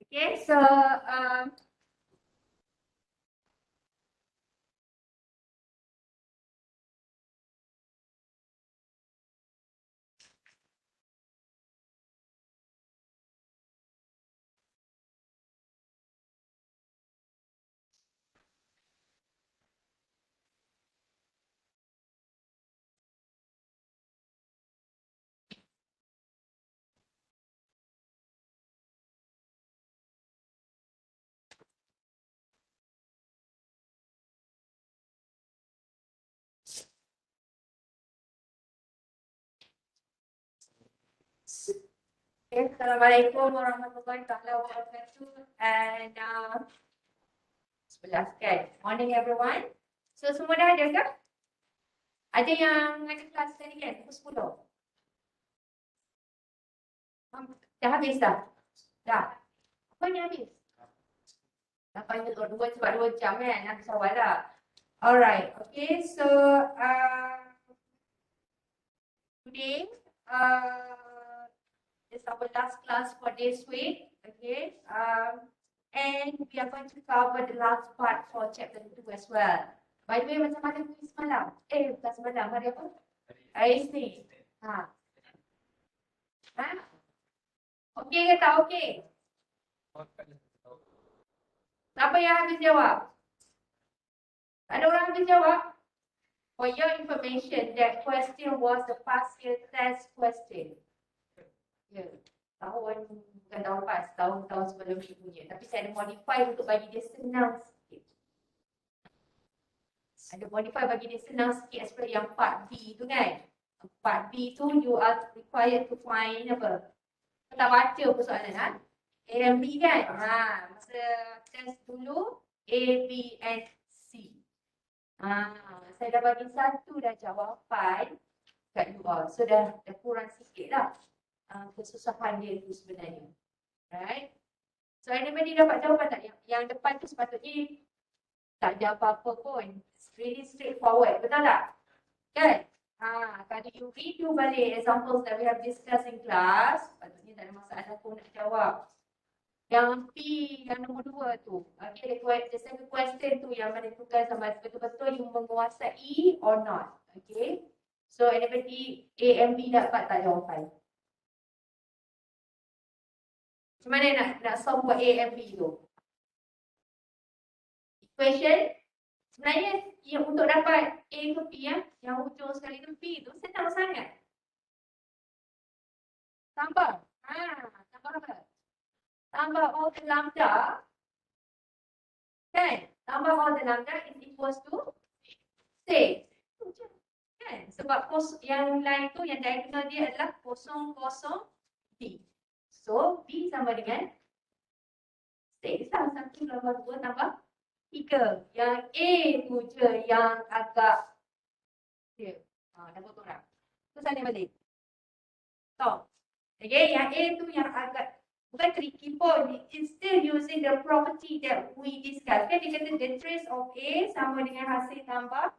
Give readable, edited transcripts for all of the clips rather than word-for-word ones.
Okay, so Assalamualaikum warahmatullahi wabarakatuh and sebelas kan. Morning everyone. So semua dah ada ke? Ada yang ada kelas tadi kan? Pukul 10. Dah habis dah? Dah. Apa ni habis? Dah panggil dua sebab 2 jam kan? Nak sawal lah. Alright. Okay. So today is our last class for this week. Okay. And we are going to cover the last part for chapter 2 as well. By the way, macam mana kuis semalam? Bukan semalam, hari apa? Hari Isnin. Ha. Okey ke tak okey? Siapa yang habis jawab? Tak ada orang habis jawab? For your information, that question was the past year test question. Ya. Bukan tahun pas, tahun-tahun sebelum ni punya. Tapi saya ada modify untuk bagi dia senang sikit. Ada modify bagi dia senang sikit seperti yang part B tu kan. Part B tu you are required to find apa? Tak baca persoalan ha? A and B kan? Masa test dulu A, B and C. Saya dah bagi satu dah jawapan kat you all. So dah kurang sikit lah kesusahan dia tu sebenarnya. Right? So anybody dapat jawapan tak? Yang depan tu sepatutnya tak ada apa-apa pun. It's really straightforward. Betul tak? Kan? Kalau you review balik examples that we have discussed in class, patutnya tak ada masalah pun nak jawab. Yang P, yang nombor 2 tu. Okay, the second question tu yang menentukan sama betul-betul you menguasai or not. Okay. So anybody A and B dapat tak jawapan? Macam mana nak solve buat A and B tu? Equation. Sebenarnya yang untuk dapat A ke P yang hujung sekali tu P tu senang sangat. Tambah. Tambah apa? Tambah all the lambda. Kan? Tambah all the lambda is equals to 6. Kan? Sebab yang lain tu, yang diagonal dia adalah 0, 0, D. So, B sama dengan 6 lah. 1 tambah 2 tambah 3. Yang A tu je yang agak dia. Dah potong dah. Tu salin balik. Stop. Okay, yang A tu yang agak bukan tricky pun. It's still using the property that we discussed. Kan dia kata the trace of A sama dengan hasil tambah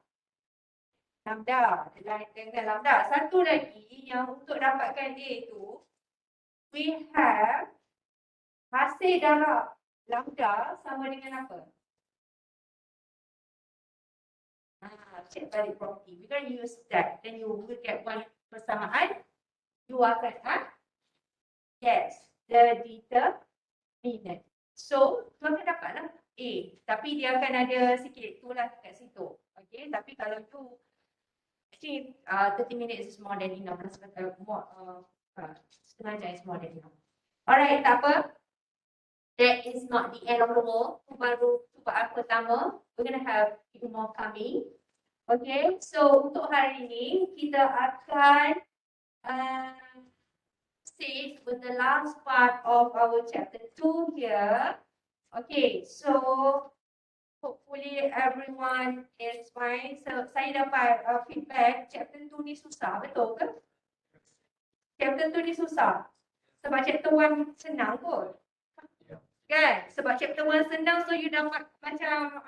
lambda. Dengan lambda. Satu lagi yang untuk dapatkan A tu, we have hasil darab lambda sama dengan apa? Check balik property. We're going to use that. Then you will get one persamaan. You akan yes, the determinant. So, tu akan dapatlah A. Tapi dia akan ada sikit tu lah kat situ. Okay, tapi kalau tu actually 30 minutes is more than enough. Setengah jam is more than enough. Alright, tak apa. That is not the end of the world. Baru cubaan pertama. We're going to have few more coming. Okay, so untuk hari ini kita akan stay with the last part of our chapter 2 here. Okay, so hopefully everyone is fine. So saya dapat feedback chapter 2 ni susah, betul ke? Chapter 2 ni susah. Sebab chapter 1 senang kot. Kan? Sebab chapter 1 senang, so you dapat macam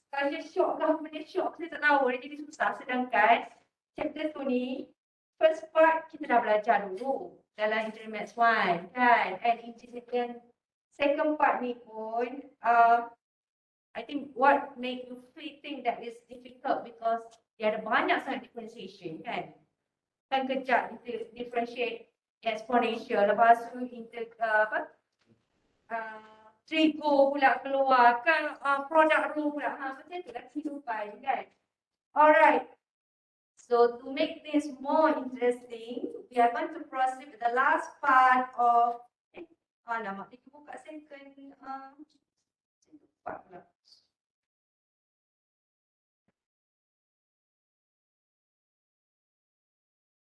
culture shock lah, benda shock, saya tak tahu, dia jadi susah. Sedangkan chapter 2 ni, first part kita dah belajar dulu dalam Engineering Maths 1 kan, and Engineering second part ni pun, I think what make you think that is difficult because dia ada banyak sangat differentiation kan. Kan kejap differentiate exponential, lepas tu trigo pula keluar kan, product rule pula. Macam tu lah kehidupan kan. Alright. So to make this more interesting, we are going to proceed with the last part of alamak, dia buka second part pula.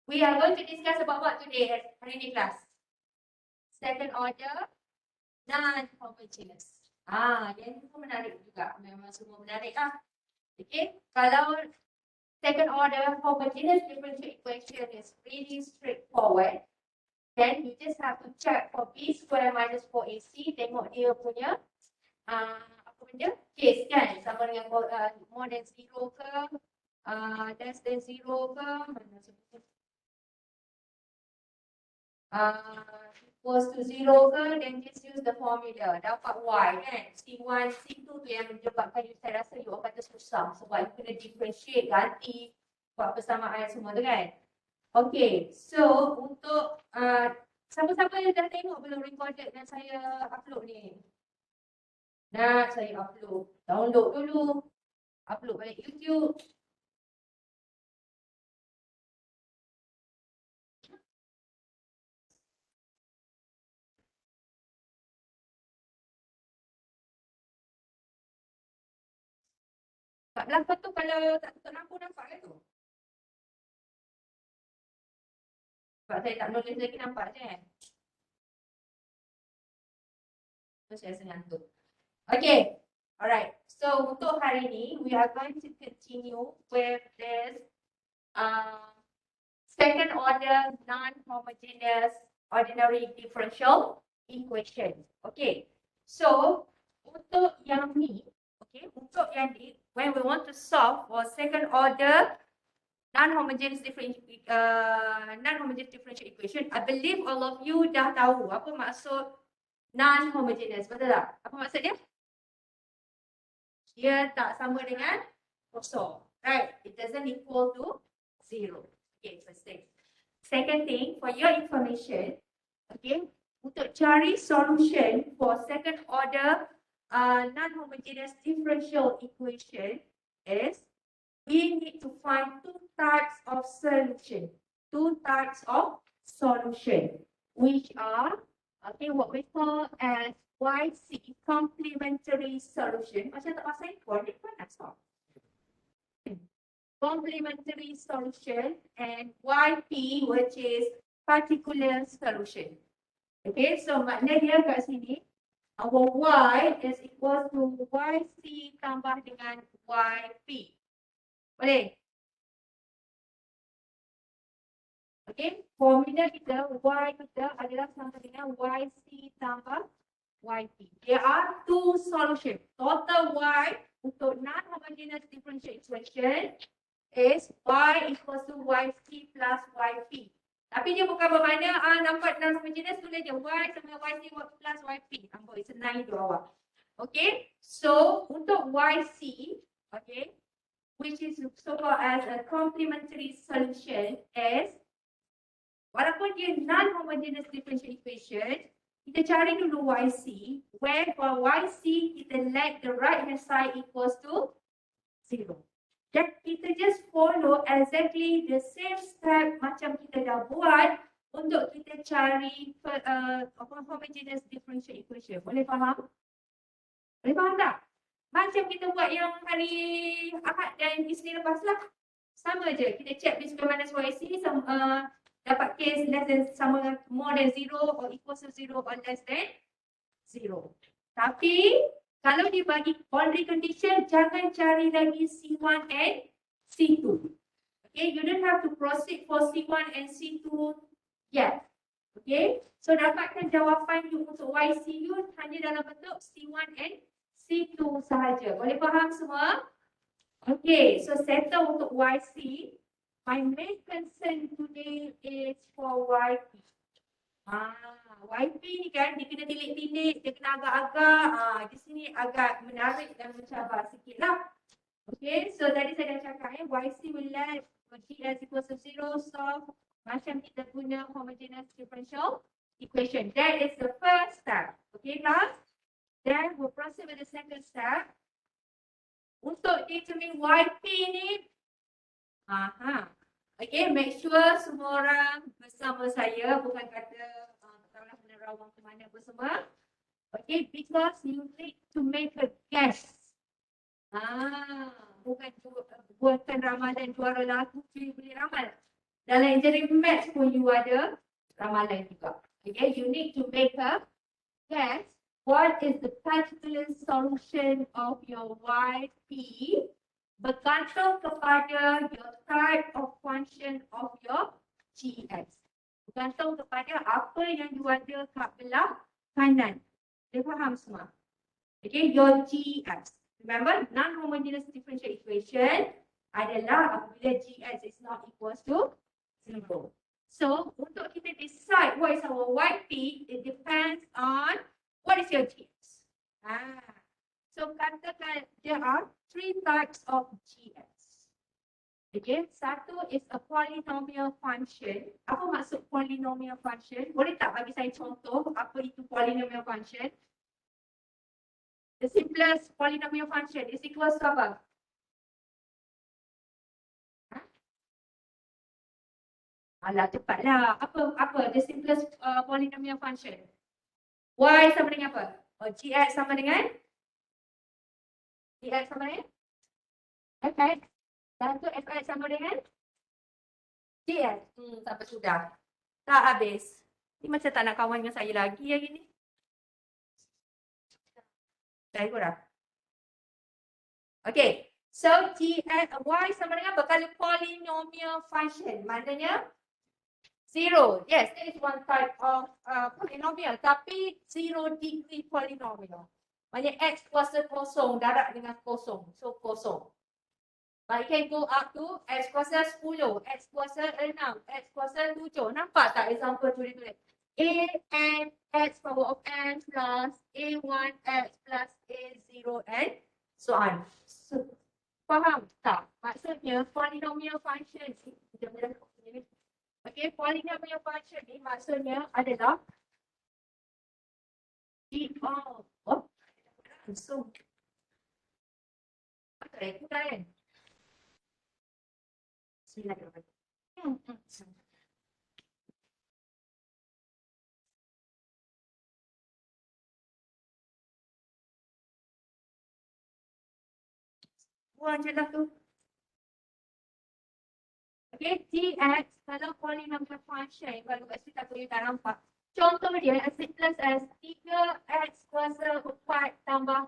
We are going to discuss about what today hari ni class? Second order non-homogeneous. Yang itu menarik juga. Memang semua menarik ah. Okay, kalau second order homogeneous differential equation is really straightforward, then you just have to check for b square minus 4ac, tengok dia punya apa benda? Case kan, sama dengan more than 0 ke, less than 0 ke, mana sebutnya? Equals to 0 ke, then just use the formula. Dapat y kan, C1, C2 tu yang menyebabkan you, saya rasa you akan tersusah sebab you kena differentiate, ganti buat persamaan semua tu kan. Okay, so untuk siapa-siapa yang dah tengok belum recorded dan saya upload ni? Nak saya upload, download dulu, upload balik YouTube. Kat belakang tu kalau tak tutup lampu nampak ke tu? Sebab saya tak nulis lagi nampak je kan? So saya rasa ngantuk. Okay, alright. So untuk hari ni, we are going to continue with this second order non-homogeneous ordinary differential equation. Okay, so untuk yang ni, untuk yang ni, when we want to solve for second order non-homogeneous differential equation, I believe all of you dah tahu apa maksud non-homogeneous, betul tak? Apa maksud dia? Dia tak sama dengan kosong, right? It doesn't equal to 0. Okay, first thing. Second thing, for your information, okay, untuk cari solution for second order non-homogeneous differential equation is we need to find two types of solution. Two types of solution, which are what we call as YC complementary solution. Macam tak pasal ikon, dia panas tak? Complementary solution and YP, which is particular solution. Okay, so makna dia kat sini, our Y is equal to YC tambah dengan YP. Boleh? Okay, formula kita, Y kita adalah sama dengan YC tambah YP. There are two solutions. Total Y untuk non-homogeneous differential equation is Y equals to YC plus YP. Tapi dia bukan bermakna nampak non-homogeneous, tulis je Y sama YC plus YP. Nampak, senang itu awak. Okay, so untuk YC, okay, which is so-called as a complementary solution is, walaupun dia non-homogeneous differential equation, kita cari dulu YC, where for YC, kita let the right hand side equals to 0. Dan kita just follow exactly the same step macam kita dah buat untuk kita cari homogeneous differential equation. Boleh faham? Boleh faham tak? Macam kita buat yang hari Ahad dan Isnin lepas lah. Sama je. Kita check B square minus YC dapat case less than sama more than 0 or equal to 0 or less than 0. Tapi kalau dibagi boundary condition, jangan cari lagi C1 and C2. Okay, you don't have to proceed for C1 and C2 yet. Okay, so dapatkan jawapan you untuk YC you hanya dalam bentuk C1 and C2 sahaja. Boleh faham semua? Okay, so settle untuk YC. My main concern today is for YP. YP ni kan dia kena tilik-tilik, dia kena agak-agak, di sini agak menarik dan mencabar sikit lah. Okay, so tadi saya dah cakap YC will let GS equals to 0, solve macam kita guna homogeneous differential equation. That is the first step. Okay, class? Then we'll proceed with the second step. Untuk determine YP ni, okay, make sure semua orang bersama saya, bukan kata katakanlah menerawang ke mana pun semua. Okay, because you need to make a guess. Bukan ramalan juara lagu, you boleh ramal. Dalam engineering maths pun you ada ramalan juga. Okay, you need to make a guess what is the particular solution of your YP bergantung kepada your type of function of your GX. Bergantung kepada apa yang you ada kat belah kanan. Dia faham semua? Okay, your GX. Remember, non-homogeneous differential equation adalah apabila GX is not equal to 0. So, untuk kita decide what is our YP, it depends on what is your GX. So, katakan there are 3 types of GX. Okay, satu is a polynomial function. Apa maksud polynomial function? Boleh tak bagi saya contoh apa itu polynomial function? The simplest polynomial function is equal to apa? Alah, cepatlah. Apa the simplest polynomial function? Y sama dengan apa? GX sama dengan? GX sama dengan? Fx. Dan tu Fx sama dengan? GX. Sampai sudah. Tak habis. Ni macam tak nak kawan dengan saya lagi hari ni. Dah ikut dah. Okay. So, GX, Y sama dengan apa? Kalau polynomial function. Maknanya 0. Yes, that is one type of polynomial. Tapi 0 degree polynomial. Maksudnya X kuasa kosong, darab dengan kosong. So, kosong. But it can go up to X kuasa 10, X kuasa 6, X kuasa 7. Nampak tak example tulis-tulis? A n X power of n plus A1 X plus A0 and so on. So, faham tak? Maksudnya polynomial function. Okay, polynomial function ni maksudnya adalah so apa itu kan? Buang je lah tu. Okay, GX kalau polynomial function, kalau kat situ tak boleh tak nampak. Contoh dia as simple as 3x kuasa 4 tambah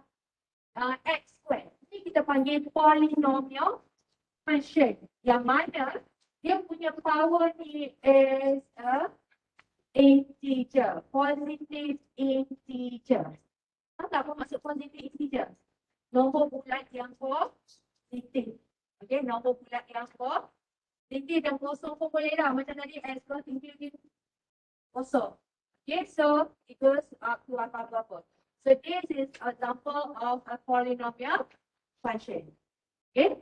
x square. Ini kita panggil polynomial function. Yang mana dia punya power ni is a integer, positive integer. Tahu tak apa maksud positive integer? Nombor bulat yang positif. Okay, nombor bulat yang positif dan kosong pun boleh lah. Macam tadi x positif kosong. Okay, so it goes up to apa-apa. So this is an example of a polynomial function. Okay.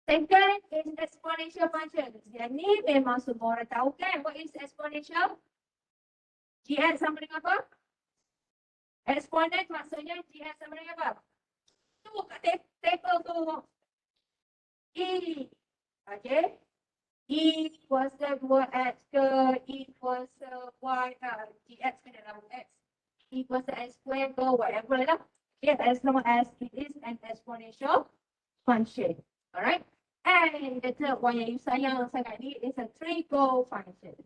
Second is exponential function. Yang ni memang semua orang tahu kan. What is exponential? GX sama dengan apa? Exponent maksudnya GX sama dengan apa? Tu kat table tu. E. Okay. E kuasa 2x ke E kuasa y GX ke dalam x. E kuasa x square ke whatever lah. Okay, as long as it is an exponential function. Alright. And the third one yang you sayang sangat ni is a trigo function.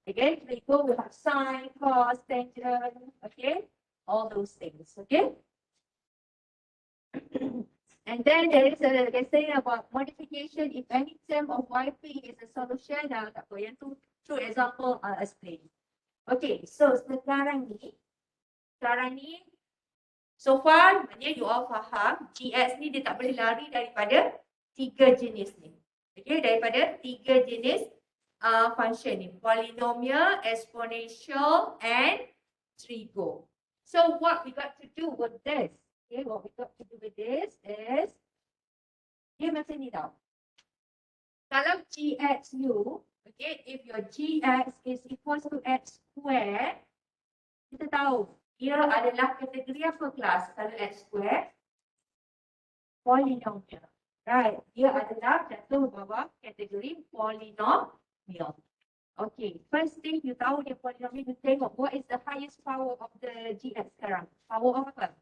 Okay, trigo we have sine, cos, tangent, okay, all those things, okay. And then there is a lesson about modification if any term of YP is a solution. Tak apa, yang tu through example I'll explain. Okay, so sekarang ni, so far maknanya you all faham GX ni dia tak boleh lari daripada 3 jenis ni. Okay, daripada 3 jenis function ni. Polynomial, exponential, and trigo. So what we got to do with this? Okay, what we got to do with this is dia macam ni tau. Kalau gxu, okay, if your gx is equals to x square, kita tahu dia adalah kategori apa kelas kalau x square? Polynomial. Right, dia adalah jatuh bawah kategori polynomial. Okay, first thing you tahu dia polynomial, you tengok what is the highest power of the gx sekarang. Power of apa?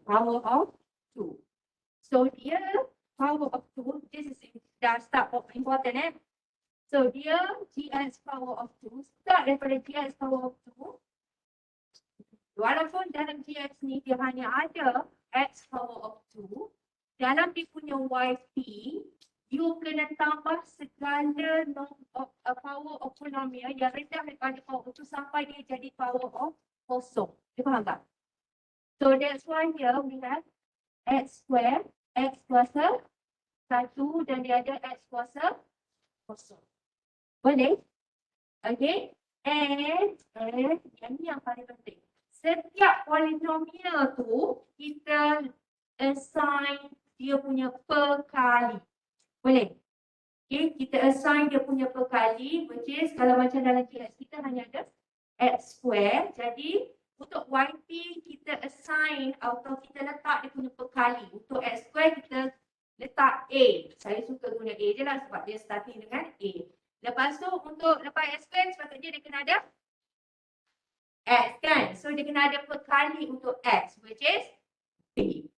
Power of 2. So dia power of 2, this is dah start of important So dia gx power of 2, start daripada gx power of 2. Walaupun dalam gx ni dia hanya ada x power of 2, dalam dia punya yp, you kena tambah segala power of polynomial yang rendah daripada power of 2 sampai dia jadi power of kosong. You faham tak? So that's why here we have x square, x kuasa 1 dan dia ada x kuasa kosong. Boleh? Okay. And yang ni yang paling penting. Setiap polinomial tu kita assign dia punya perkali. Boleh? Okay, kita assign dia punya perkali, which is kalau macam dalam GX kita hanya ada x square. Jadi untuk YP kita assign atau kita letak dia punya perkali. Untuk x square kita letak A. Saya suka guna A je lah sebab dia starting dengan A. Lepas tu untuk lepas x square sepatutnya dia kena ada x kan. So dia kena ada perkali untuk x, which is B.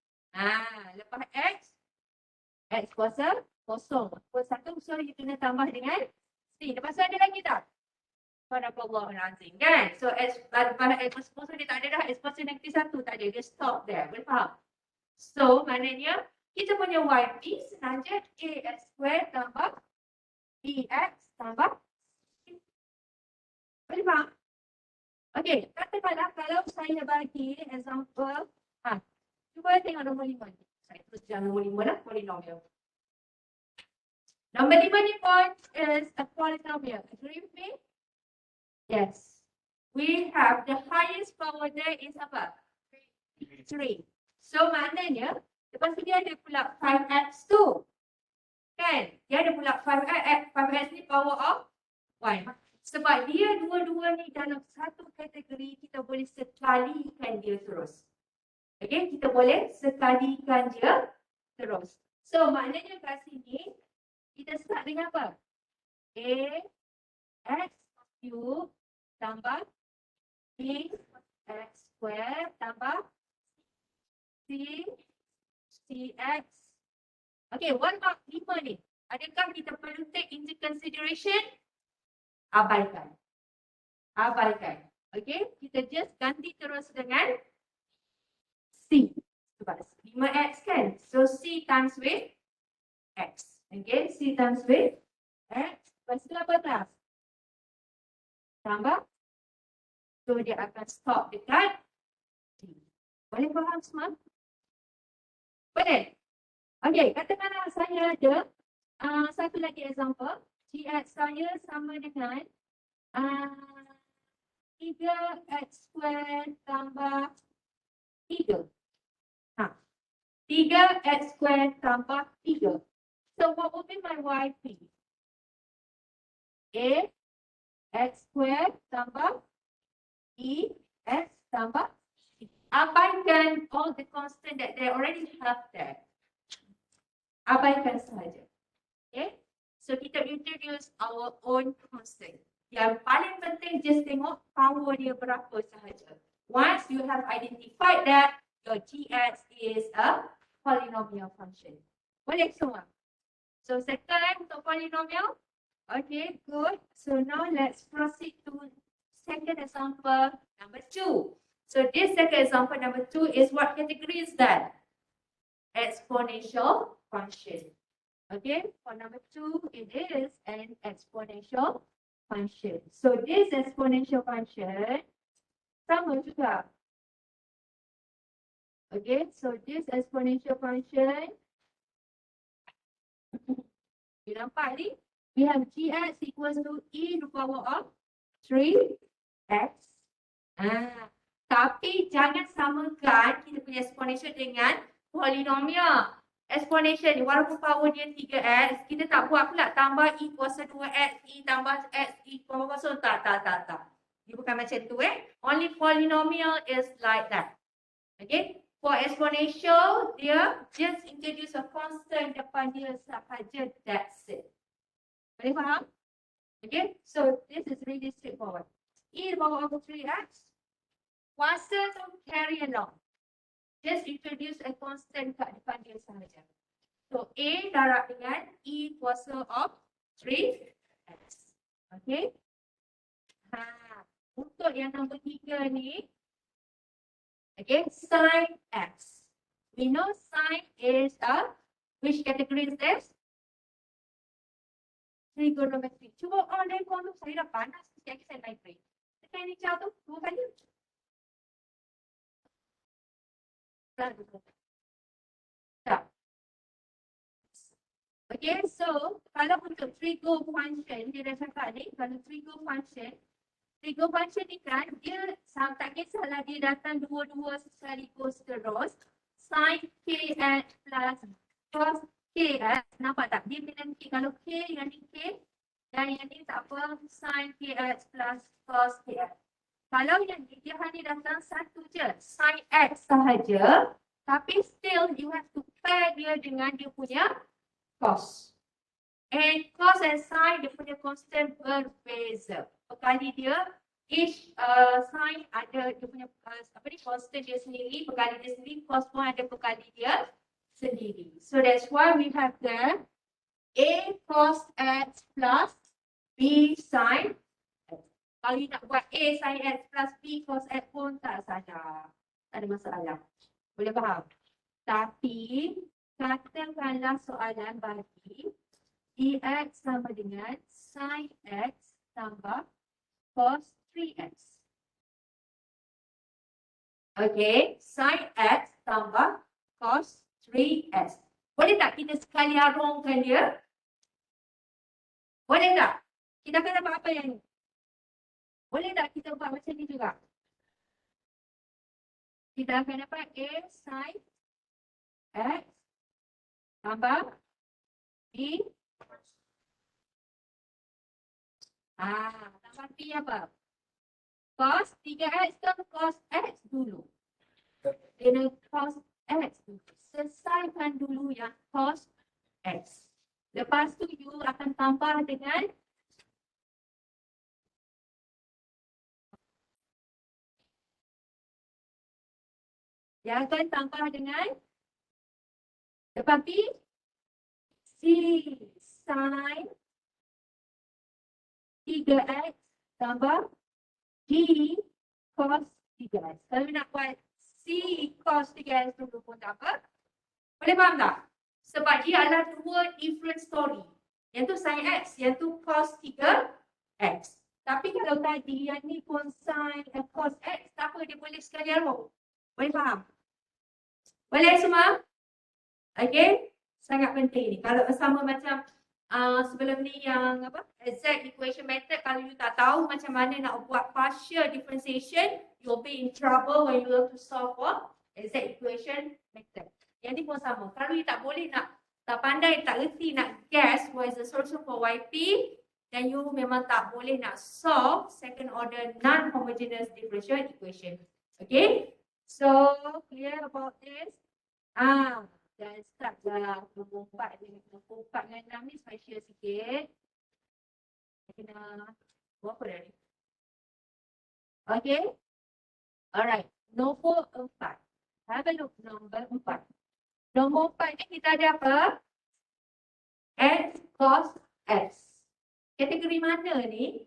Lepas x kuasa kosong. Kuasa 1, so you kena tambah dengan C. Lepas tu ada lagi tak? Subhanallahul-azim kan? So lepas x kuasa dia tak ada dah, x kuasa negatif 1 tak ada. Dia stop there. Boleh faham? So maknanya kita punya YP sengaja ax square tambah bx tambah C. Boleh faham? Okay, katakanlah kalau saya bagi example, cuba tengok nombor 5 ni. Saya terus jangan nombor 5 lah, polynomial. Nombor 5 ni is a polynomial. Agree with me? Yes. We have the highest power there is apa? 3. So maknanya, lepas tu dia ada pula 5x tu. Kan? Dia ada pula 5x. 5x ni power of 1. Sebab dia dua-dua ni dalam satu kategori, kita boleh sekalikan dia terus. Okay, kita boleh sekalikan dia terus. So maknanya kat sini, kita start dengan apa? A x cube tambah B x square tambah C cx. Okay, what about 5 ni? Adakah kita perlu take into consideration? Abaikan. Abaikan. Okay, kita just ganti terus dengan C. Sebab 5x kan? So C times with x. Okay, C times with x. Lepas tu apa kelas? Tambah. So dia akan stop dekat D. Boleh faham semua? Boleh? Okay, katakanlah saya ada satu lagi example. Gx saya sama dengan 3x square tambah 3. 3x square tambah 3. So what will be my YP? A x square tambah E x tambah C. Abaikan all the constant that they already have there. Abaikan sahaja. Okay? So kita introduce our own constant. Yang paling penting just tengok power dia berapa sahaja. Once you have identified that, your gx is a polynomial function. Boleh semua? So settle untuk polynomial? Okay, good. So now let's proceed to second example number 2. So this second example number 2 is what category is that? Exponential function. Okay, for number 2, it is an exponential function. So this exponential function sama juga. Okay, so this exponential function, you nampak ni? We have gx equals to e to the power of 3x. Tapi jangan samakan kita punya exponential dengan polinomial. Exponential ni walaupun power dia 3x, kita tak buat pula tambah e kuasa 2x, e tambah x, e kuasa kosong. Tak. Dia bukan macam tu Only polynomial is like that. Okay. For exponential, dia just introduce a constant depan dia sahaja. That's it. Boleh faham? Okay. So this is really straightforward. E to the power of 3x. Kuasa tu carry along. Just introduce a constant kat depan dia sahaja. So A darab dengan E kuasa of 3x. Okay. Untuk yang nombor 3 ni, okay, sin x. We know sin is which category is this? Trigonometry. Cuba online kau tu, saya dah panas sikit saya naik break. Tekan ni tu, 2 kali. Okay, so kalau untuk trigo function, dia dah cakap ni, kalau trigo function ni kan, dia tak kisahlah dia datang dua-dua sekaligus terus. Sin kx plus cos kx, nampak tak? Dia dengan k, kalau k yang ni k, dan yang ni tak apa, sin kx plus cos kx. Kalau yang ni, dia hanya datang satu je, sin x sahaja, tapi still you have to pair dia dengan dia punya cos. And cos and sin dia punya constant berbeza. Berkali dia, each sin ada dia punya constant dia sendiri, berkali dia sendiri, cos pun ada berkali dia sendiri. So that's why we have the A cos x plus B sin. Kalau you nak buat A sin x plus B cos x pun tak salah. Tak ada masalah. Boleh faham? Tapi, katakanlah soalan bagi dx sama dengan sin x tambah cos 3x. Okay, sin x tambah cos 3x. Boleh tak kita sekali arungkan dia? Boleh tak? Kita akan dapat apa yang ni? Boleh tak kita buat macam ni juga? Kita akan dapat A sin x tambah B. Tambah B apa? Cos 3x ke cos x dulu? Kena cos x dulu. Selesaikan dulu yang cos x. Lepas tu you akan tambah dengan lepas B C sin 3x tambah D cos 3x. Kalau nak buat C cos 3x dulu pun tak apa. Boleh faham tak? Sebab dia adalah dua different story. Yang tu sin x, yang tu cos 3x. Tapi kalau tadi yang ni pun sin cos x, tak apa, dia boleh sekali arung. Boleh faham? Boleh semua? Okay? Sangat penting ni. Kalau sama macam sebelum ni yang exact equation method, kalau you tak tahu macam mana nak buat partial differentiation, you'll be in trouble when you have to solve for exact equation method. Yang ni pun sama. Kalau you tak boleh tak pandai, tak reti nak guess what is the solution for YP, then you memang tak boleh nak solve second order non-homogeneous differential equation. Okay? So, clear about this? Dan start dah nombor 4 ni. Nombor 4 dengan 6 ni special sikit. Kena buat apa dah ni? Okay? Alright. Nombor 4. Have a look nombor 4. Nombor 4 ni kita ada apa? X cos X. Kategori mana ni?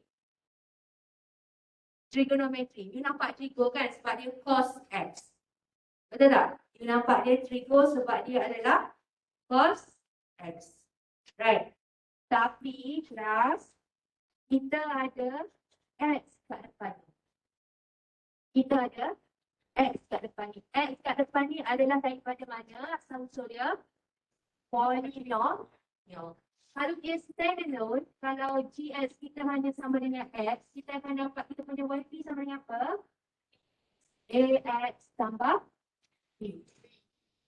Trigonometry. You nampak trigo kan sebab dia cos X. Betul tak? You nampak dia trigo sebab dia adalah cos X. Right. Tapi kelas kita ada X kat depan ni. Kita ada X kat depan ni. X kat depan ni adalah daripada mana asal usul dia? Polinomial. Kalau dia standalone, kalau GS kita hanya sama dengan X, kita akan dapat kita punya YP sama dengan apa? AX tambah B.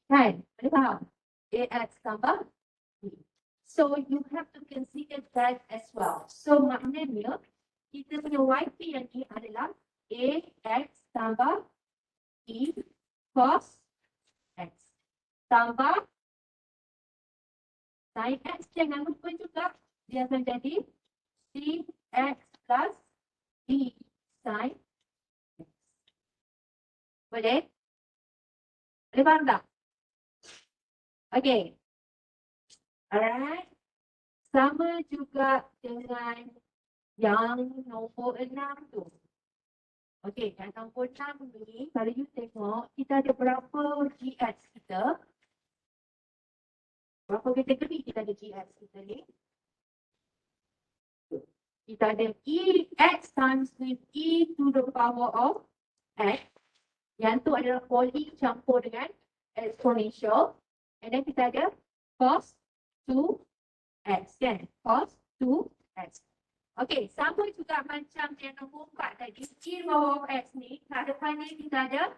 Kan? Boleh faham? AX tambah B. So you have to consider that as well. So maknanya kita punya YP yang ni adalah AX tambah E cos X tambah sin X. Jangan lupa juga dia akan jadi CX plus D sin X. Boleh? Boleh faham tak? Okay. Alright. Sama juga dengan yang nombor 6 tu. Okey, yang nombor 6 ni, kalau you tengok, kita ada berapa GX kita? Berapa kategori kita ada GX kita ni? Kita ada EX times with E to the power of X. Yang tu adalah poly campur dengan exponential. And then kita ada cos 2x kan? Cos 2x. Okey, sama juga macam yang nombor 4 tadi. E power of X ni, kat depan ni kita ada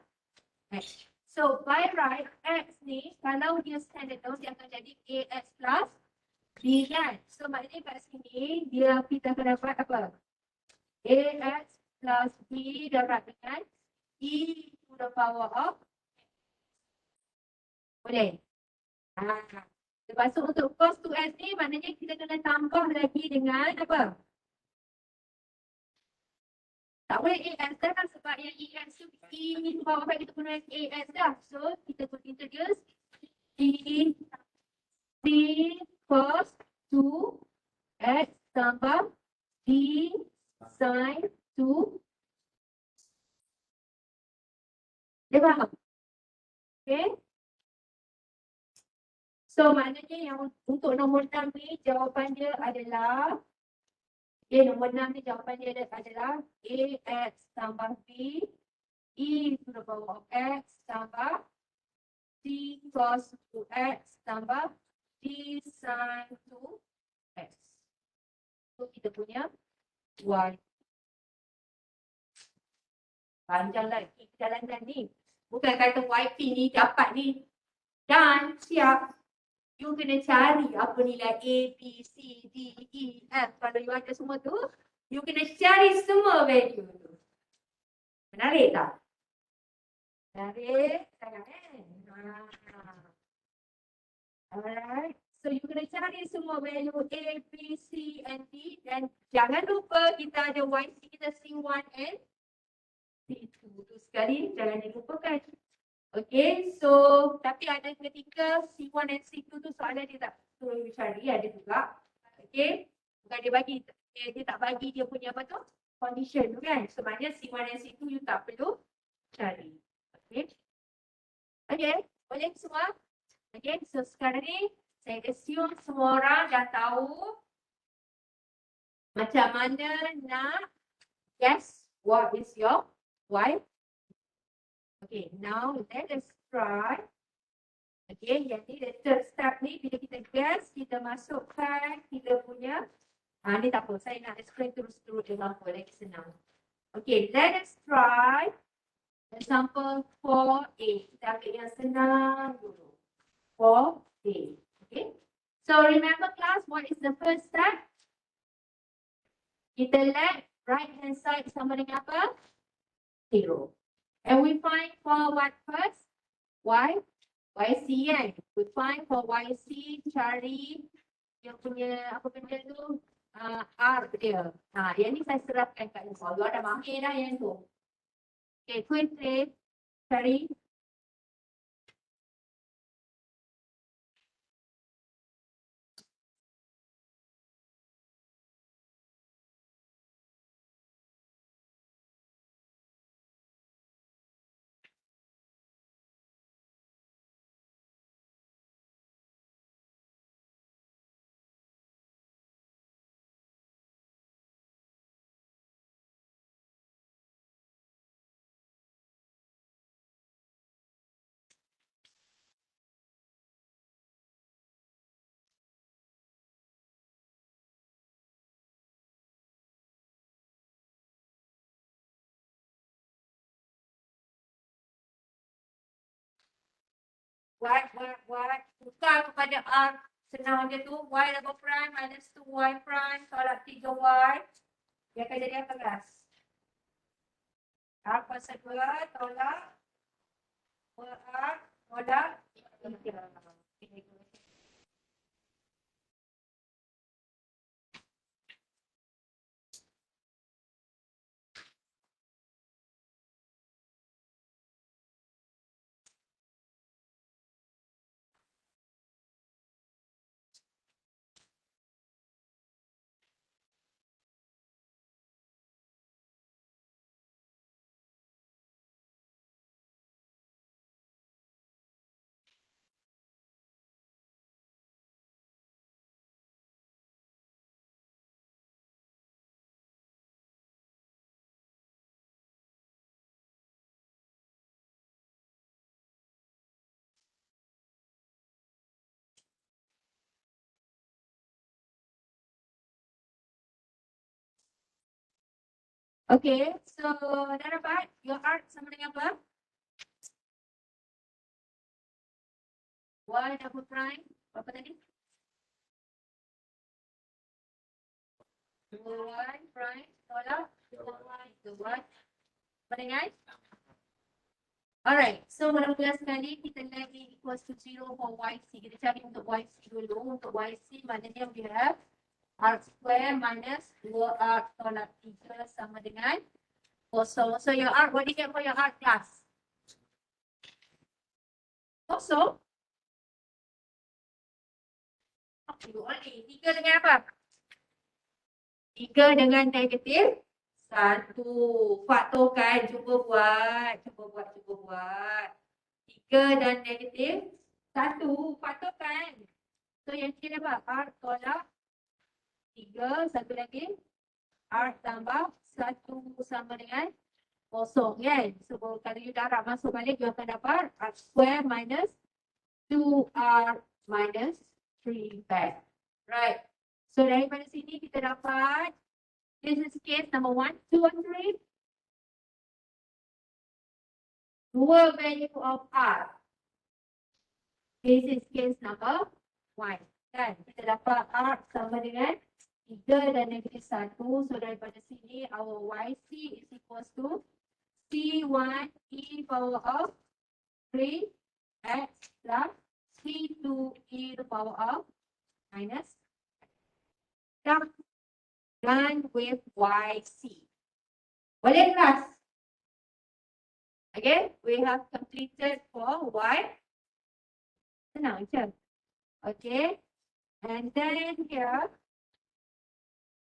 X. So, by right, X ni, kalau dia standalone, dia akan jadi AX plus B kan? So, maknanya kat sini, kita akan dapat apa? AX plus B dapat dengan E to the power of boleh? Lepas tu untuk cos 2x ni, maknanya kita kena tambah lagi dengan apa? Tak boleh AX dah kan sebab yang EX tu E ni tu bawah kita guna AX dah. So kita pun introduce E C cos 2 X tambah D sin 2. Dia faham? Okay. So maknanya yang untuk nombor 6 ni jawapan dia adalah nombor 6 ni jawapan dia adalah AX tambah B E to the power of X tambah D cos 2X tambah D sin 2X. So kita punya Y. Panjang lagi jalankan ni. Bukan kata YP ni dapat ni. Dan siap. You kena cari apa nilai A, B, C, D, E, F. Kalau you ada semua tu, you kena cari semua value tu. Menarik tak? Menarik sangat kan? Alright. So you kena cari semua value A, B, C and D. Dan jangan lupa kita ada YC kita C1 and C2. Tu sekali jangan dilupakan. Okay, so tapi ada ketika C1 dan C2 tu soalan dia tak suruh cari, ada juga. Okay, bukan dia bagi, dia tak bagi dia punya apa tu? Condition tu kan. So maknanya C1 dan C2 you tak perlu cari. Okay. Okay, boleh semua? Okay, so sekarang ni saya assume semua orang dah tahu macam mana nak guess what is your Y. Okay, now let us try. Okay, yang ni the third step ni bila kita guess, kita masukkan kita punya ni tak apa, saya nak explain terus-terus example lagi senang. Okay, let us try example 4A. Kita ambil yang senang dulu. 4A. Okay. So remember class, what is the first step? Kita let right hand side sama dengan apa? 0. And we find for what first? Y. YC kan? We find for YC, cari yang punya apa benda tu? R dia. Yang ni saya serapkan kat you. You ada mahir dah yang tu. Okay, quickly cari Buat. Tukar kepada R. Senang dia tu. Y double prime minus 2Y prime. Tolak 3Y. Dia akan jadi apa kelas? R kuasa 2 tolak. R tolak 3. Okay, so dah dapat your R sama dengan apa? Y double prime, apa tadi? Y prime tolak 2Y. Apa dengan? Alright, so mula-mula sekali kita lagi equals to 0 for YC. Kita cari untuk YC dulu. Untuk YC maknanya we have R square minus 2R tolak 3 sama dengan kosong. So your R, what do you get for your R class? Kosong. Only. 3 dengan apa? 3 dengan negatif 1. Faktorkan. Cuba buat. 3 dan negatif 1. Faktorkan. So yang kira apa? R tolak 3. Satu lagi. R tambah 1 sama dengan kosong kan? So kalau you darab masuk balik, you akan dapat R square minus 2R minus 3 back. Right. So daripada sini kita dapat, this is case number 1, 2 and 3. Dua value of R. This is case number 1. Kan? Kita dapat R sama dengan 3 dan negatif 1. So daripada sini our YC is equals to C1 e power of 3 x plus C2 e to the power of minus. Done with YC. Boleh kelas? Okay, we have completed for Y. Senang je. Okay, and then here,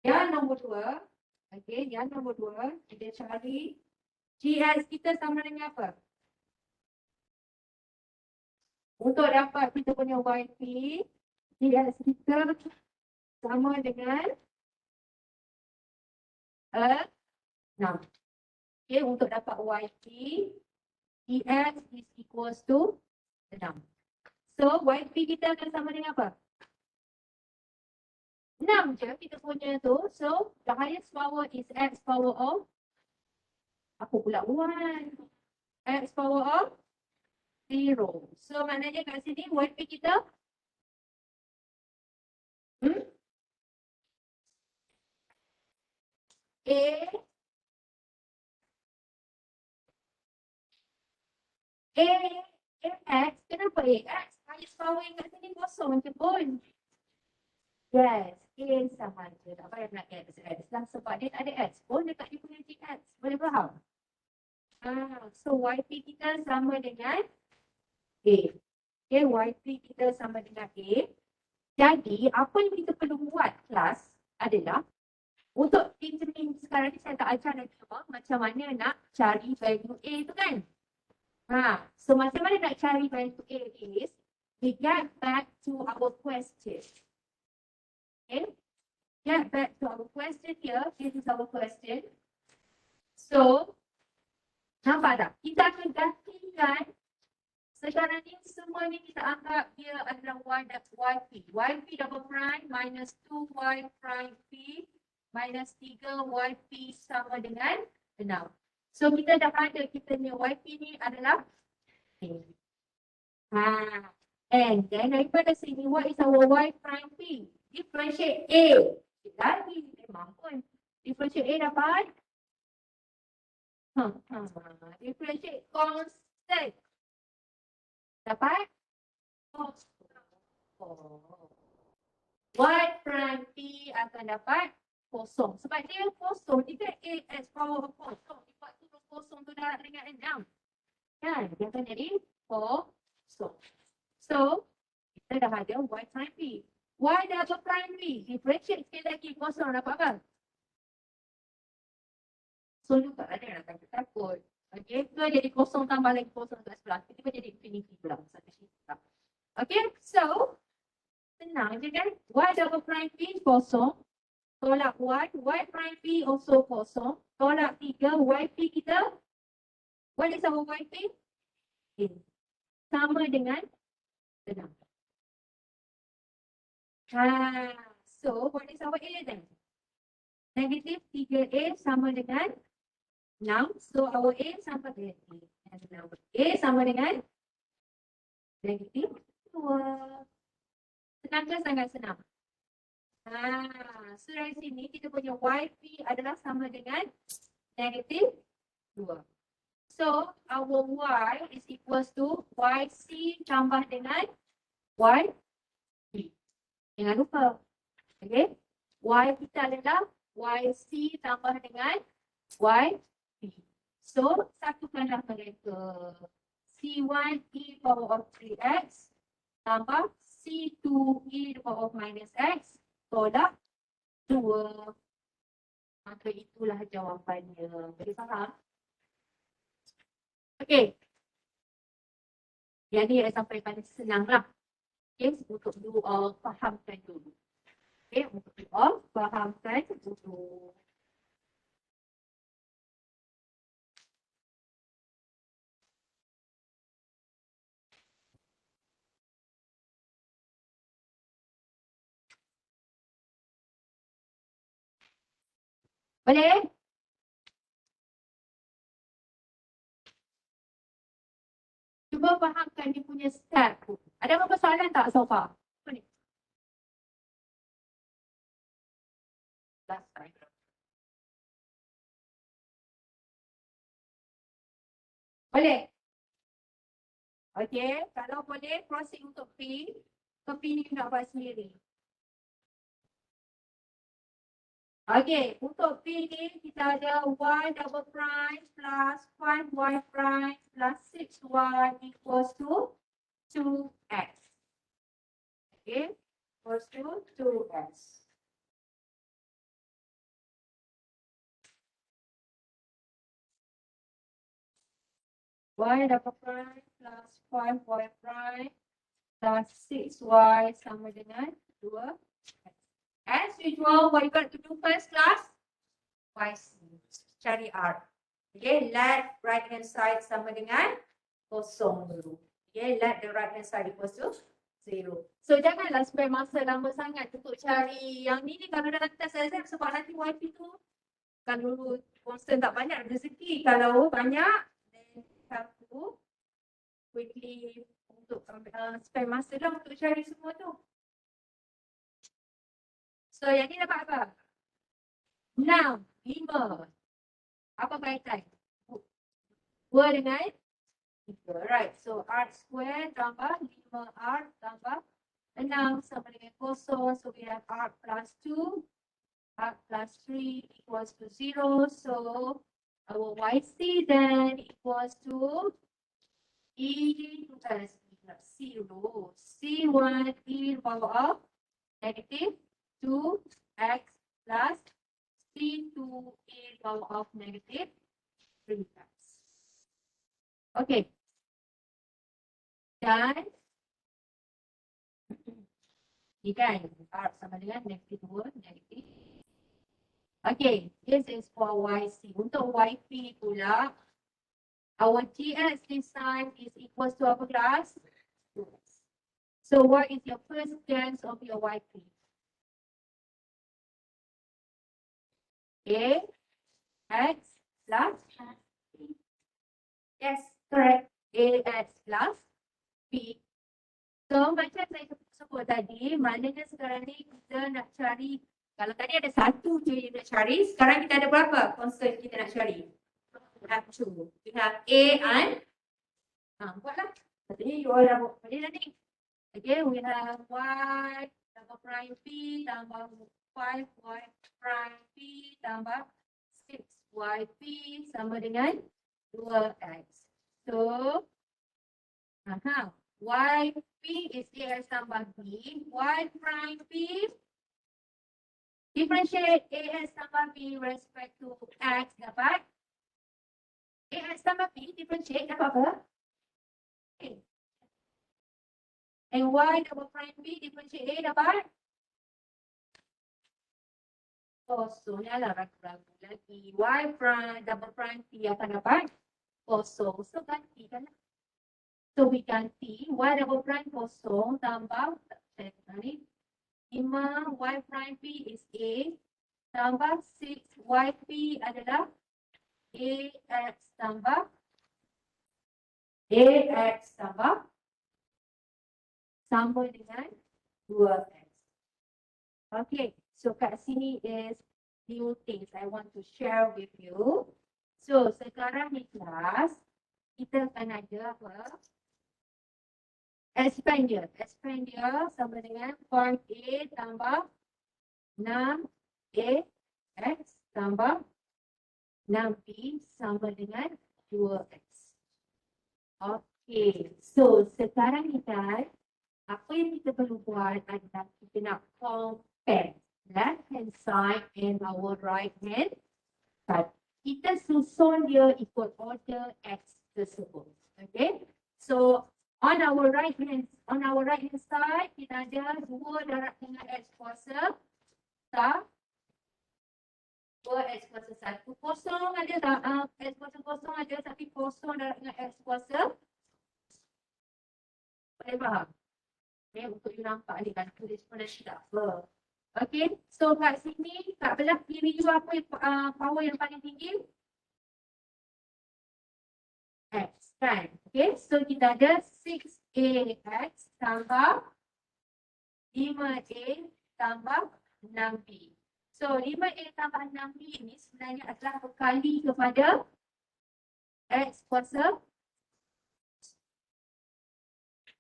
yang nombor 2, okay, yang nombor 2, kita cari GS kita sama dengan apa? Untuk dapat kita punya YP, GS kita sama dengan 6. Okay, untuk dapat YP, GS is equals to 6. So, YP kita akan sama dengan apa? 6 je kita punya tu. So, the highest power is X power of, apa pula 1? X power of 0. So, maknanya kat sini YP kita X, kenapa X? Highest power yang kat sini kosong je pun. Yes, A sama je. Tak payah nak X lah sebab dia tak ada X pun dekat dia punya GX. Boleh faham? So YP kita sama dengan A. Okay, YP kita sama dengan A. Jadi, apa yang kita perlu buat kelas adalah untuk determine sekarang ni saya tak ajar lagi macam mana nak cari value A tu kan? So macam mana nak cari value A is, we get back to our question. Okay, get back to our question here. This is our question. So, nampak tak? Kita akan gantikan sekarang ni semua ni kita anggap dia adalah YP. YP double prime minus 2Y prime P minus 3YP sama dengan 6. So kita dah ada kita punya YP ni adalah A. And then daripada sini, what is our y prime p? Differentiate A. Lagi, memang pun. Differentiate A dapat? Differentiate constant. Dapat? Y prime P akan dapat kosong. Sebab dia kosong, dia kan AX power of kosong. Lepas tu kosong tu darab dengan 6. Kan? Dia akan jadi kosong. So, kita dah ada Y prime P. Y double prime P. Differentiate sekali lagi kosong dapat apa? So juga ada yang akan takut. Okay, so jadi kosong tambah lagi kosong kat sebelah. Tiba-tiba jadi infinity pula. Okay, so senang je kan? Y double prime P kosong. Tolak Y prime P also kosong. Tolak 3, YP kita. What is our YP? Sama dengan senang. So what is our A then? Negatif 3A sama dengan 6. So our A sama dengan A sama dengan negatif 2. Senang ke sangat senang? So dari sini kita punya YP adalah sama dengan negatif 2. So our Y is equals to YC tambah dengan YP. Jangan lupa. Okay. Y kita adalah YC tambah dengan YP. So satukanlah mereka. C1 e power of 3x tambah C2 e power of minus x tolak 2. Maka itulah jawapannya. Boleh faham? Okey. Yang ni sampai paling senang lah. Okay, untuk you all fahamkan dulu. Okay, untuk you all fahamkan dulu. Boleh? Cuba fahamkan dia punya step. Ada apa soalan tak so far? Apa ni? Last time. Boleh? Okey, kalau boleh proceed untuk P. Ke P ni nak buat sendiri. Okey, untuk P ni kita ada Y double prime plus 5Y prime plus 6Y equals to 2X. Okay, equals to 2X. Y double prime plus 5Y prime plus 6Y sama dengan 2X. As usual, what you got to do first class? YC. Cari R. Okay, let right hand side sama dengan kosong dulu. Okay, let the right hand side equals to 0. So janganlah spend masa lama sangat untuk cari yang ni kalau dalam test exam sebab nanti YP tu kalau constant tak banyak rezeki. Kalau banyak then have to quickly untuk spend masa lah untuk cari semua tu. So yang ni dapat apa? 6, 5. Apa kaitan? 2 dengan 3. Right. So R square tambah 5R tambah 6 sama dengan kosong. So we have R plus 2. R plus 3 equals to 0. So our YC then equals to E plus C1 E power of negative 2x plus C2 E power of negative 3x. Okay. Dan ni kan R sama dengan negative 2 negative. Okay, this is for YC. Untuk YP pula, our GX this time is equals to apa kelas? 2x. So what is your first terms of your YP? A x plus P. Yes, correct. A x plus P So macam saya sebut tadi, maknanya sekarang ni kita nak cari, kalau tadi ada satu je yang nak cari, sekarang kita ada berapa constant kita nak cari? We have two. We have A and buatlah. Tadi you all dah buat tadi dah ni. Okay, we have Y tambah prime P tambah 5Y prime P tambah 6YP sama dengan 2X. So, YP is AX tambah B. Y prime P differentiate AX tambah B respect to X dapat AX tambah B differentiate dapat apa? Okay. And Y double prime B differentiate A dapat kosong. Yalah ragu-ragu lagi. Y prime double prime P akan dapat kosong. So gantikan lah. So we ganti Y double prime kosong tambah ni 5 Y prime P is A tambah 6 YP adalah AX tambah sama dengan 2X. Okay, so kat sini is new things I want to share with you. So sekarang ni kelas kita akan ada apa? Expander. Expander sama dengan form A tambah 6AX tambah 6B sama dengan 2X. Okay, so sekarang ni kan, apa yang kita perlu buat adalah kita nak compare left hand side and our right hand side. Kita susun dia ikut order X tersebut. Okay, so on our right hand side kita ada 2 darab dengan X kuasa tak 2X kuasa 1 kosong ada tak? X kuasa kosong ada tapi kosong darab dengan X kuasa. Boleh faham? Okay, untuk you nampak ni kan tulis pun tak apa. Okay, so kat sini kat belah kiri you apa power yang paling tinggi? X kan? Okay, so kita ada 6AX tambah 5A tambah 6B. So 5A tambah 6B ini sebenarnya adalah berkali kepada X kuasa.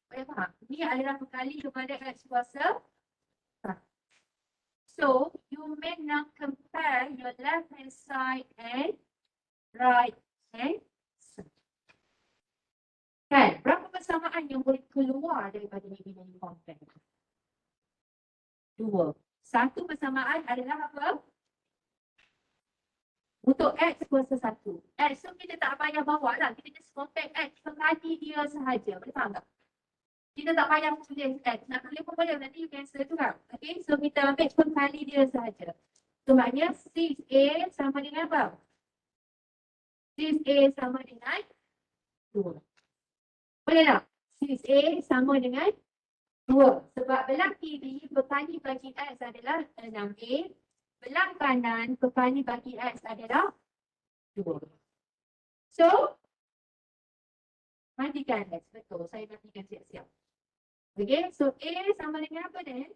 Boleh faham? Ini adalah berkali kepada X kuasa. So you may now compare your left hand side and right hand side. Kan? Berapa persamaan yang boleh keluar daripada ni bila you compare? 2. Satu persamaan adalah apa? Untuk X kuasa 1. X, so kita tak payah bawa lah. Kita just compare X sekali dia sahaja. Boleh faham tak? Kita tak payah tulis X. Nak tulis pun boleh. Nanti you cancel tu kan. Okay, so kita ambil sekali dia sahaja. So maknanya 6A sama dengan apa? 6A sama dengan 2. Boleh tak? 6A sama dengan 2. Sebab belah kiri berkali bagi X adalah 6A. Belah kanan berkali bagi X adalah 2. So, matikan X. Betul. Saya matikan siap-siap. Okay, so A sama dengan apa ni?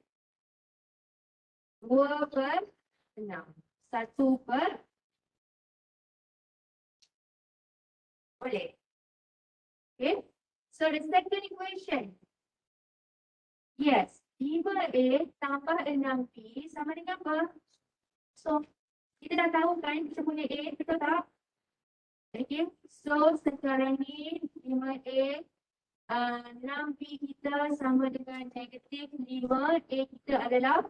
2 per 6. 1 per. Boleh. Okay. So the second equation. Yes. 5A tambah 6B sama dengan apa? So, kita dah tahu kan kita punya A, betul tak? Okay. So, sekarang ni 5A 6B kita sama dengan negatif 5. A kita adalah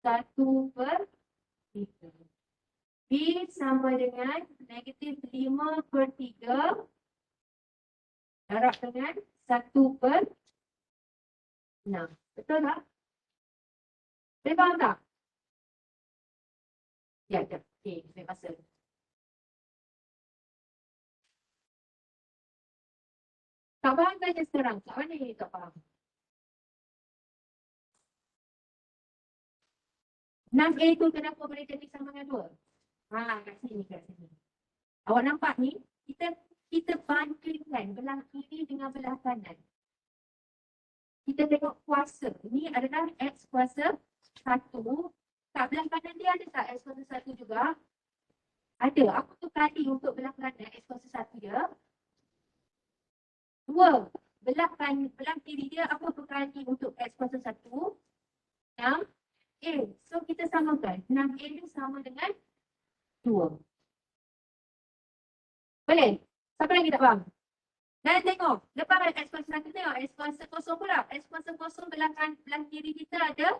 1 per 3. B sama dengan negatif 5 per 3. Darab dengan 1 per 6. Betul tak? Boleh faham tak? Ya, ya. Okay, saya rasa. Tak faham saja sekarang. Kat mana yang tak faham? 6A tu kenapa boleh jadi sama dengan 2? Kat sini, kat sini. Awak nampak ni? Kita bandingkan belah kiri dengan belah kanan. kita tengok kuasa. Ini adalah X kuasa 1. Kat belah kanan dia ada tak X kuasa 1 juga? Ada. Apa tu kali untuk belah kanan X kuasa 1 dia? 2. Belah kiri dia apa tu kali untuk X kuasa 1? 6. So kita samakan. 6A ni sama dengan 2. Boleh? Siapa lagi tak faham? Dan tengok, lepas X kuasa 1 tengok X kuasa 0 pula. X kuasa 0 belah kiri kita ada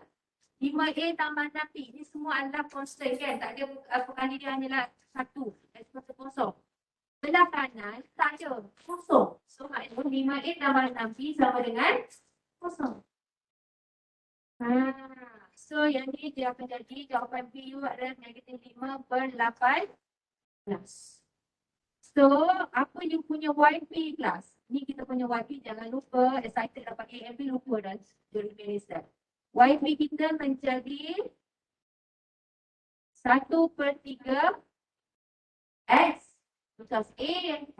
5A tambah 6B. Ini semua adalah constant kan? Tak ada perkali dia hanyalah 1. X kuasa 0. Belah kanan tak ada. Kosong. So maknanya 5A tambah 6B sama dengan 0. So yang ni dia akan jadi jawapan BU adalah negatif 5/18. So apa you punya YP kelas? Ni kita punya YP, jangan lupa excited dapat AMB, lupa dah during minister. YP kita menjadi 1/3 X. Because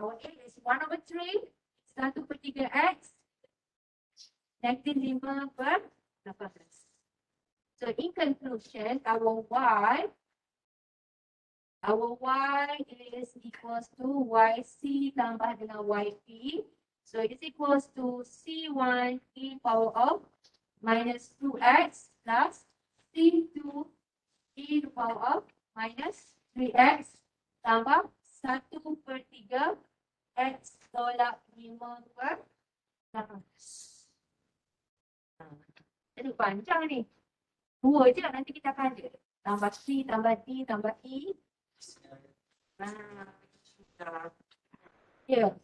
our A is 1/3. 1/3 X. Negatif 5/18. So in conclusion, our Y is equals to YC tambah dengan YP. So it is equals to C1 e power of minus 2x plus C2 e to power of minus 3x tambah 1/3 X tolak 5/18. Itu panjang ni. 2 je nanti kita akan ada. Tambah C, tambah D, tambah E. Ya.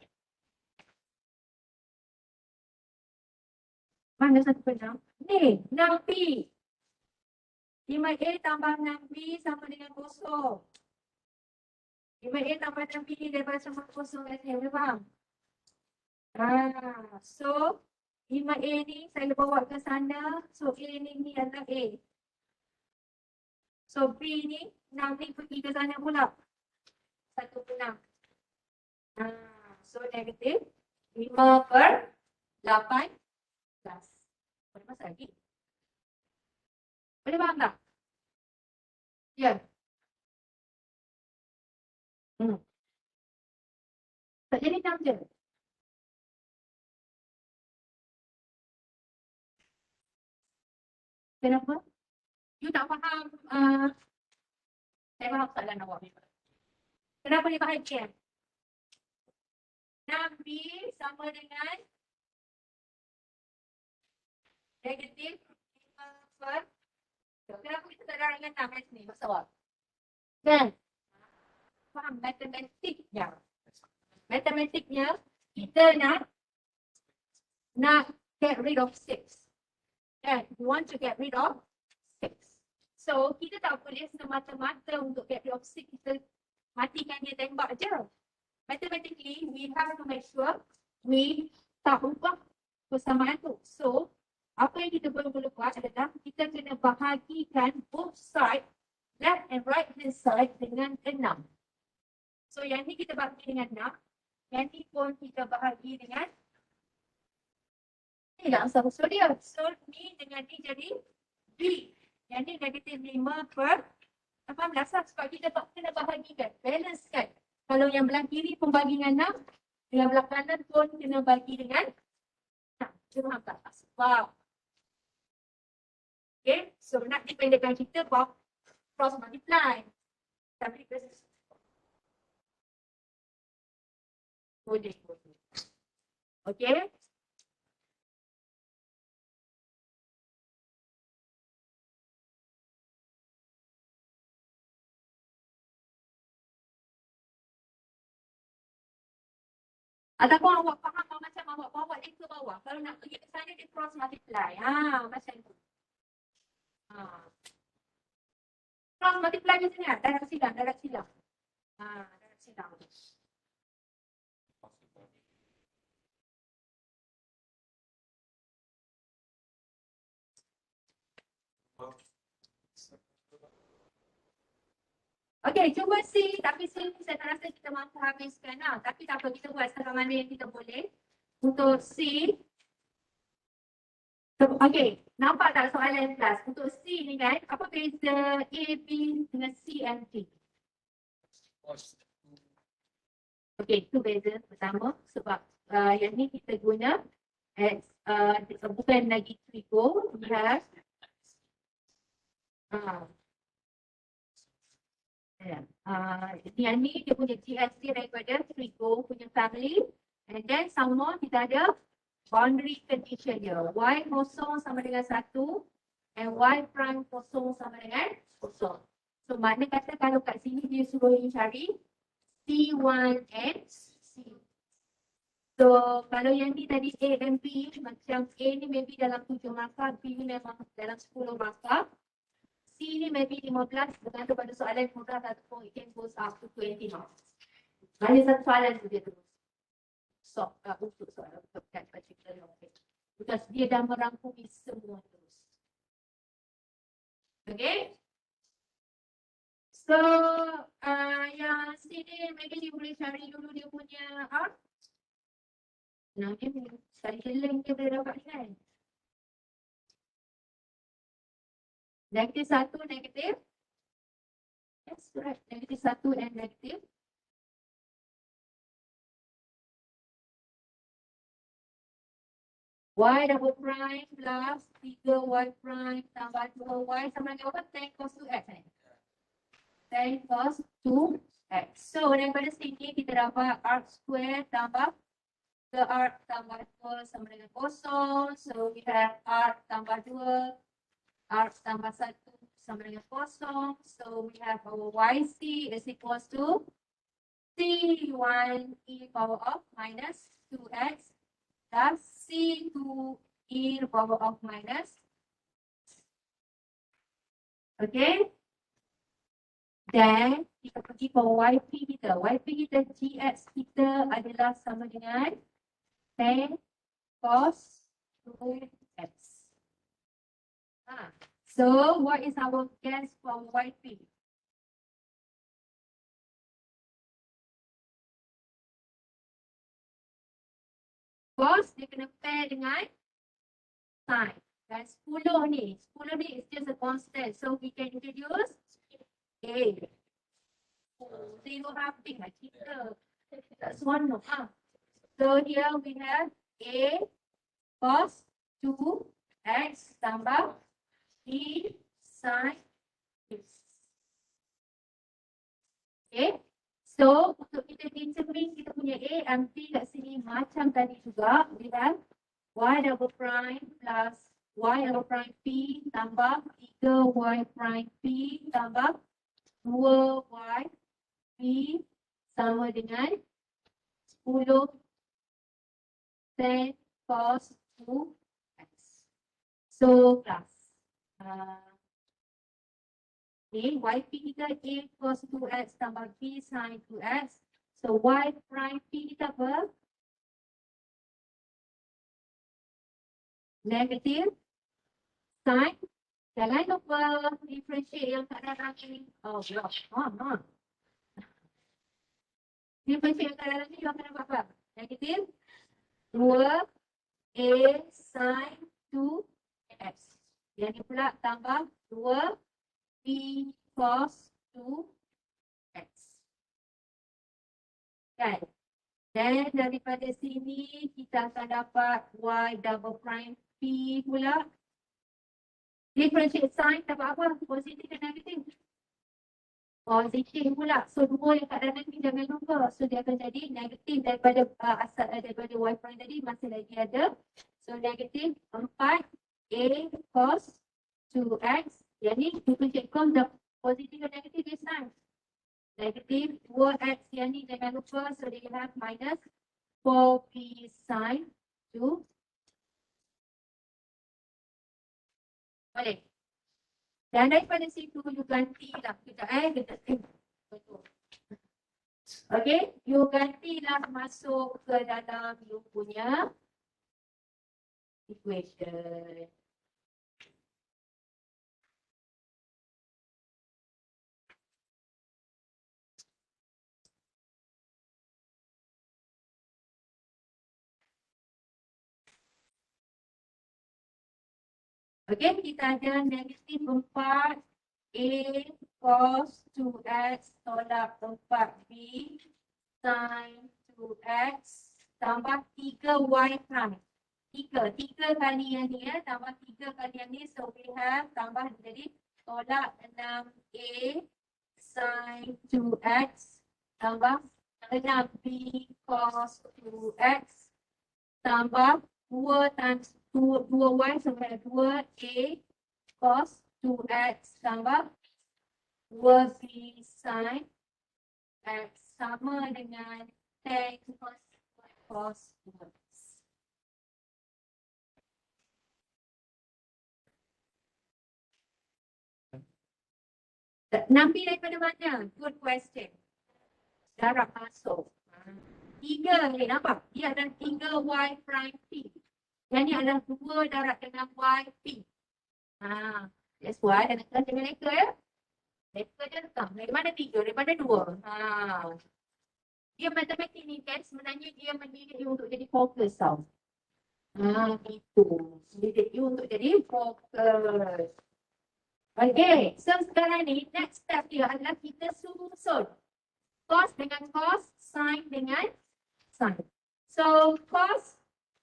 Mana 1/6? Ni, 6B. 5A tambah 6B sama dengan 0. 5A tambah 6B ni daripada sama 0 kan ni. Boleh faham? So, 5A ni saya bawa ke sana. So, A ni adalah A. So, B ni 6 ni pergi ke sana pula. 1/6. So, negatif 5/18. Boleh masuk lagi? Boleh faham tak? Ya. Tak jadi 6 je. Kenapa? You tak faham. Saya faham soalan awak. Kenapa dia bahagian? 6B sama dengan negatif 5/. Kenapa kita tak darah dengan 6 ni? Maksud awak? Kan? Faham matematiknya. Matematiknya, kita nak get rid of 6. And we want to get rid of 6. So, kita tak boleh semata-mata untuk get rid of 6, kita matikan dia tembak je. Mathematically, we have to make sure we tak ubah persamaan tu. So, apa yang kita perlu buat adalah kita kena bahagikan both side, left and right hand side dengan 6. So, yang ni kita bahagi dengan 6. Yang ni pun kita bahagi dengan ni lah usaha dia. So, ni dengan ni jadi B. Yang ni negatif 5/18 lah. Sebab kita kena bahagikan, balance kan. Kalau yang belah kiri pun bagi dengan 6, yang belah kanan pun kena bagi dengan 6. Kita faham tak? Sebab. Okay, so nak dipendekkan kita cross multiply. Tapi boleh. Okay. Ataupun awak faham macam awak bawa dia ke bawah. Kalau nak pergi ke sana dia cross multiply. Macam tu. Cross multiply macam ni lah. Darab silang. Darab silang. Okey, cuba C. Tapi C ni saya tak rasa kita mampu habiskan lah. Tapi tak apa, kita buat setengah mana yang kita boleh. Untuk C, Okay, nampak tak soalan kelas? Untuk C ni kan, apa beza A, B dengan C and D? Okay, itu beza pertama sebab yang ni kita guna bukan lagi trigo, we have yang ni dia punya GST daripada trigo punya family, and then sama kita ada boundary condition dia. Y kosong sama dengan 1 and Y prime kosong sama dengan kosong. So makna kata kalau kat sini dia suruh you cari C1 and C. So kalau yang ni tadi A and B, macam A ni maybe dalam 7 markah, B ni memang dalam 10 markah. C ni maybe 15 bergantung pada soalan mudah ataupun it can goes up to 20 marks. Hanya satu soalan tu dia terus. So, untuk soalan that particular topic. Because dia dah merangkumi semua terus. Okay? So, yang sini maybe dia boleh cari dulu dia punya R. Nah, dia sekali link dia boleh dapat ni kan? Negatif 1, negatif. Yes, right. Negatif 1 and negatif. Y double prime plus 3Y prime tambah 2Y sama dengan apa? 10 cos 2X ni. 10 cos 2X. So, daripada sini kita dapat R square tambah R tambah 2 sama dengan kosong. So, we have R tambah 2, R tambah 1 sama dengan kosong. So, we have our YC is equals to C1 e power of minus 2X plus C2 e to the power of minus. Okay. Dan kita pergi ke YP kita. YP kita GX kita adalah sama dengan 10 cos 2X. So what is our guess for YP? Cos dia kena pair dengan sin. Dan 10 ni is just a constant. So we can introduce A. Zero halving lah kita. That's one no. So here we have A cos 2X tambah E sin X. Okay. So untuk kita determine kita punya A and P kat sini macam tadi juga. We have Y double prime plus Y double prime P tambah 3Y prime P tambah 2Y P sama dengan 10 10 cos 2X. So plus. Okay, YP kita A cos 2X tambah B sin 2X. So Y prime P kita apa? Negative sin. Jangan lupa differentiate yang kat dalam ni. Oh, gosh. Differentiate yang kat dalam ni you akan dapat apa? Negative 2 A sin 2X. Yang ni pula tambah 2 B cos 2X. Kan? Dan daripada sini kita akan dapat Y double prime P pula. Differentiate sign dapat apa? Positif dan negatif. Positif pula. So dua yang kat dalam ni jangan lupa. So dia akan jadi negatif daripada asal daripada Y prime tadi masih lagi ada. So negatif 4 A cos 2X. Yang ni differentiate cos dah positif dan negatif dia sign. Negatif 2X yang ni jangan lupa. So dia have minus 4P sin 2. Boleh. Dan daripada situ you gantilah. Betul. Okay. You gantilah masuk ke dalam you punya equation. Okey, kita ada negatif 4 A cos 2x tolak 4B sin 2x tambah 3y prime. 3 kali yang ni ya, tambah 3 kali yang ni. So we have tambah jadi tolak 6A sin 2x tambah 6B cos 2x tambah 2 times 2y sampai 2A cos 2x tambah 2B sin x sama dengan tan cos 2x. Nampi daripada mana? Good question. Darab masuk. 3 ni nampak? Dia ada 3y prime p. Yang ni adalah 2 darab dengan y p. That's why ada kelas dengan leka ya. Leka je letak. Dari mana 3? Daripada 2. Dia matematik ni kan sebenarnya dia mendidik you untuk jadi fokus tau. Itu. Mendidik you untuk jadi fokus. Okay, so sekarang ni next step dia adalah kita susun cos dengan cos, sin dengan sin. So cos,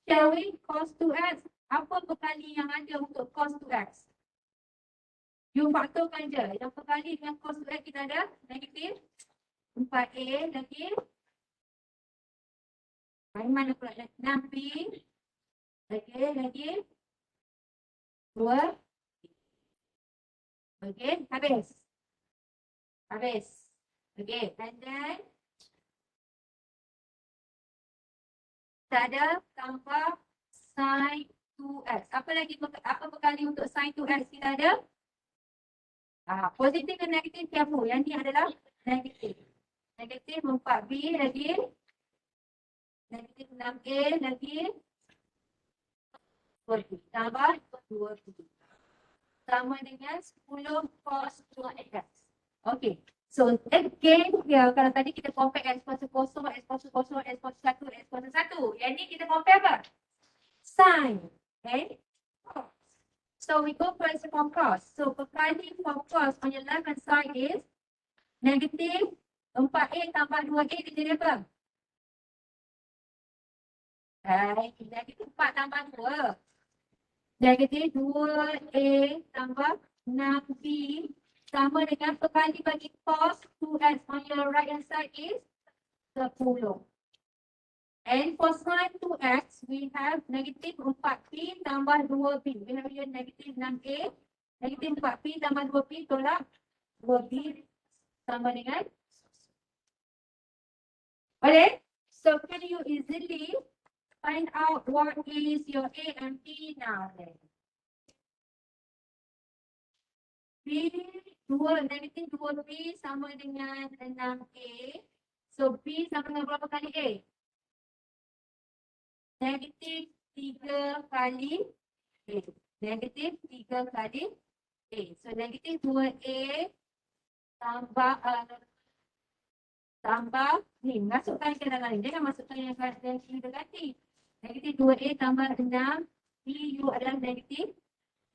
shall we? Cos 2x, apa perkali yang ada untuk cos 2x? You faktorkan je. Yang perkali dengan cos 2x kita ada negatif 4a lagi. Mana pula 6b lagi 2. Okay, habis. Okay, and then kita ada tambah sin 2x. Apa perkali untuk sin 2x kita ada? Positif dan negatif careful. Yang ni adalah negatif. Negatif 4b lagi. Negatif 6a lagi. 2b. Tambah 2b. Sama dengan 10 cos 2x. Okay. So again, kalau tadi kita compare x kuasa kosong, x kuasa kosong, x kuasa 1, x kuasa 1. Yang ni kita compare apa? Sin. Okay. So we go first from cos. So perkali from cos on your left hand side is negatif 4a tambah 2a dia jadi apa? Negatif 4 tambah 2. Negatif 2A tambah 6B sama dengan perkali bagi cos 2x on your right hand side is 10. And for sin 2x, we have negatif 4B tambah 2B. We have here negatif 6A, negatif 4B tambah 2B tolak 2B sama dengan. Okay, so can you easily find out what is your A and B now then? B 2 negatif 2B sama dengan 6A. So B sama dengan berapa kali A? Negatif 3 kali A. Negatif 3 kali A. So negatif 2A tambah ni. Masukkan ke dalam ni. Jangan masukkan yang kiri ganti. Negatif 2A tambah 6. B U adalah negatif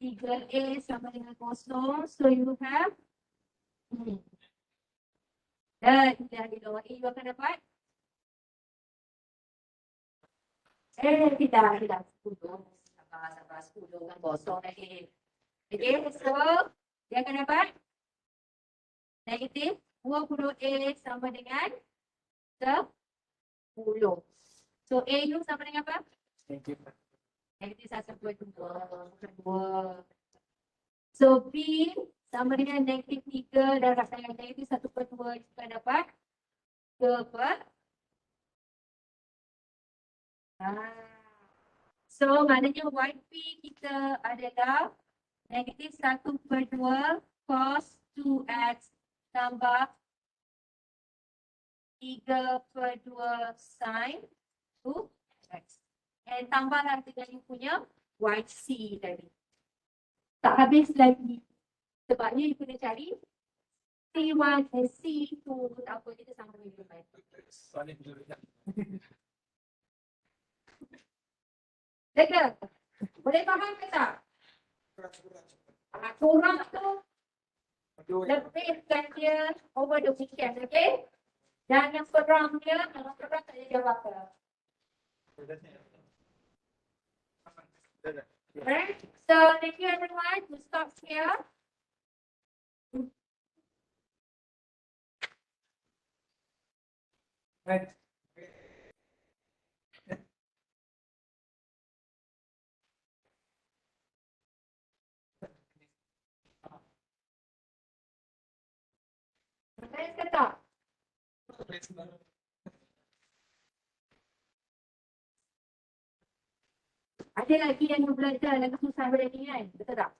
3A sama dengan 0. So you have dan di bawah A you akan dapat tidak 10. Sabar 10 kan kosong lagi. Okay, so dia akan dapat negatif 20A sama dengan 10. So A you sama dengan apa? Negatif 1.2. So B sama dengan negatif 3 darab dengan negatif 1.2 kita dapat berapa? So maknanya YP kita adalah negatif 1/2 cos 2x tambah 3/2 sin 2x. And tambahlah dengan you punya YC tadi. Tak habis lagi. Sebabnya you kena cari C1 dan C2. Tak apa, kita sama dengan baik. Lega? Boleh faham ke tak? Kurang tu lebihkan dia over the weekend, okay? Dan yang kurang dia, yang kurang tak ada jawab apa. Alright, so thank you everyone. We stop here. Right. Nice ke tak? Ada lagi yang belajar lagi susah berani kan? Betul tak?